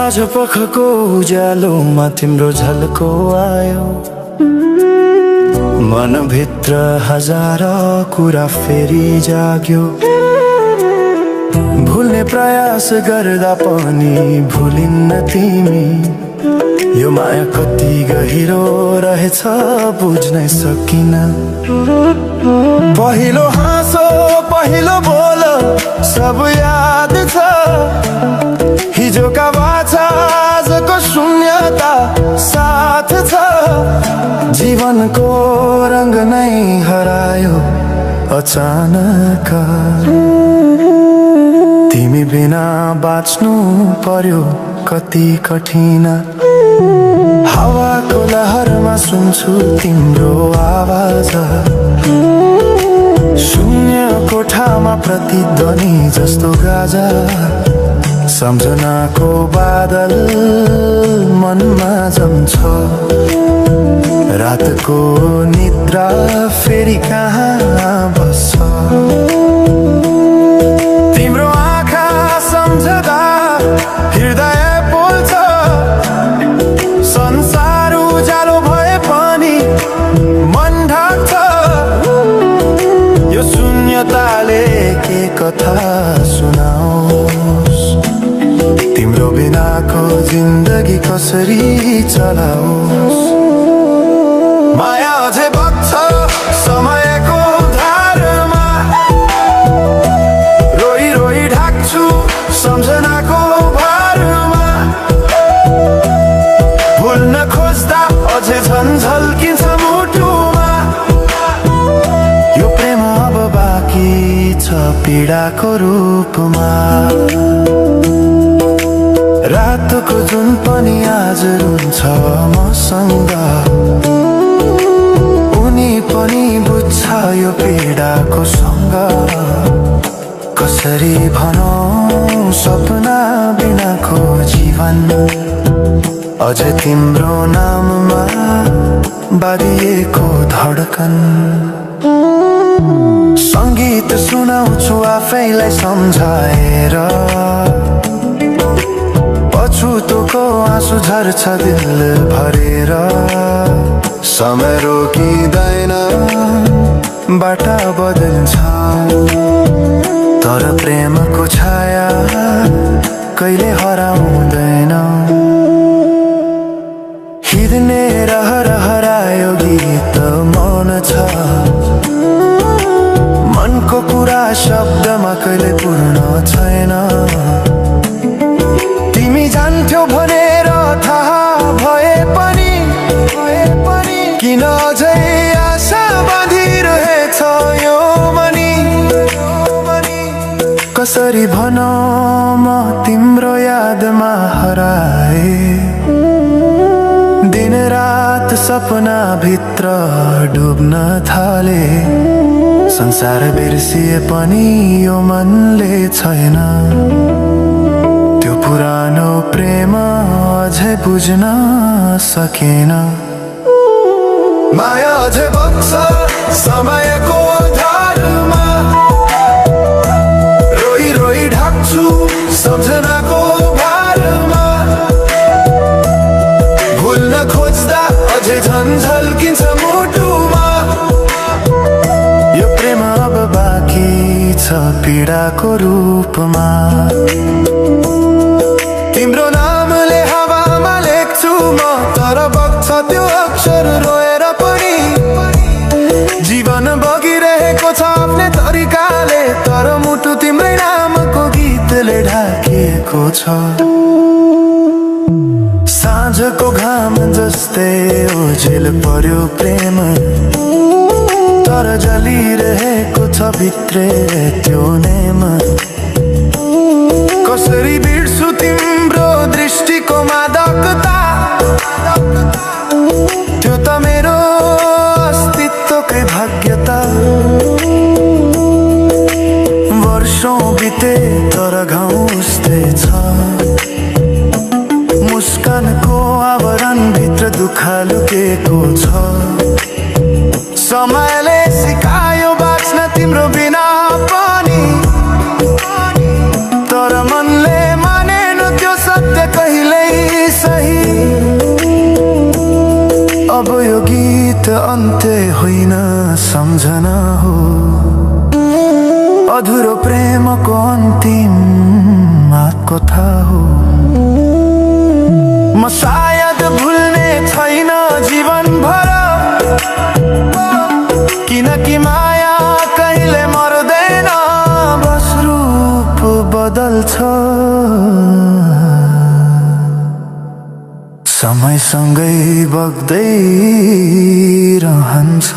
साँझ पखको उज्यालोमा तिम्रो झल्को आयो, मनभित्र हजार कुरा फेरि जाग्यो। भुल्ने प्रयास गर्दा पनि भुलिन्न तिमी, यो माया कति गहिरो रहेछ बुझ्नै सकिन। पहिलो हाँसो पहिलो बोल सब याद छ, हिजोका बाछा आजको शून्यता साथ छ। जीवनको रंग नै हरायो अचानक, तिमी बिना बाँच्नु पर्यो कति कठिन। हावाको लहरमा सुन्छु तिम्रो आवाज, शून्य कोठामा प्रतिध्वनि जस्तो गाजा। सम्झनाको बादल मनमा जम्छ, रातको निद्रा फेरि कहाँ बस्छ। तिम्रो आँखा सम्झदा हृदय पोल्छ, संसार उज्यालो भए पनि मन ढाक्छ। यो शून्यताले के कथा सुनाओस्, तिम्रो बिनाको जिन्दगी कसरी चलाओस्। माया अझै बग्छ समयको धारमा, रोई रोई ढाक्छु सम्झनाको भारमा। भुल्न खोज्दा अझै झन् झल्किन्छ मुटुमा, यो प्रेम अब बाँकी छ पीडाको रूपमा। रातको जुन पनि आज रुन्छ मसँग, उनी पनि बुझ्छ यो पीडाको सँग। कसरी भनौं सपना बिनाको जीवन, अझ तिम्रो नाममा बाँधिएको धडकन। संगीत सुनाउँछु आफैलाई सम्झाएर, पछुतोको आँसु झर्छ दिल भरेर। समय रोकिँदैन बाटा बदल्छ, तर प्रेमको छाया कहिले हराउँदैन। हिँड्ने रहर हरायो गीत मौन छ, मनको कुरा शब्दमा कहिले पूर्ण छैन। तिमी जान्थ्यौ भनेर थाहा भए पनि किन अझै आशा बाँधिरहेछ यो मनी। कसरी भनौं म तिम्रो यादमा हराए, दिन रात सपना भित्र डुब्न थाले। संसार बिर्सिए पनि यो मनले छैन, त्यो पुरानो प्रेम अझै बुझ्न सकेन। माया अझै बग्छ समयको धारमा, रोई रोई ढाक्छु सम्झनाको भारमा। भुल्न खोज्दा अझै झन् झल्किन्छ मुटुमा, यो प्रेम अब बाँकी छ पीडाको रूपमा। तिम्रो नामले हावामा लेख्छु म, तर बग्छ त्यो अक्षर रोएर पनि। जीवन बगिरहेको छ आफ्नै तरिकाले, तर मुटु तिम्रै नामको गीतले ढाकिएको छ। साँझको घाम जस्तै ओझेल पर्यो प्रेम, तर जलिरहेको छ भित्रै त्यो नेम। कसरी बिर्सु तिम्रो दृष्टिको मादकता, त्यो त मेरो अस्तित्वकै भाग्यता। वर्षौं बिते तर घाउ उस्तै छ, मुस्कानको आवरण भित्र दुःख लुकेको छ। समयले सिकायो बाँच्न तिम्रो बिना पनि, तर मनले प्रेमको अन्तिम कथा हो। म सायद भुल्ने छैन जीवन भर, किनकि माया कहिले मर्दैन, बस रूप बदल्छ। समयसँगै बग्दै रहन्छ।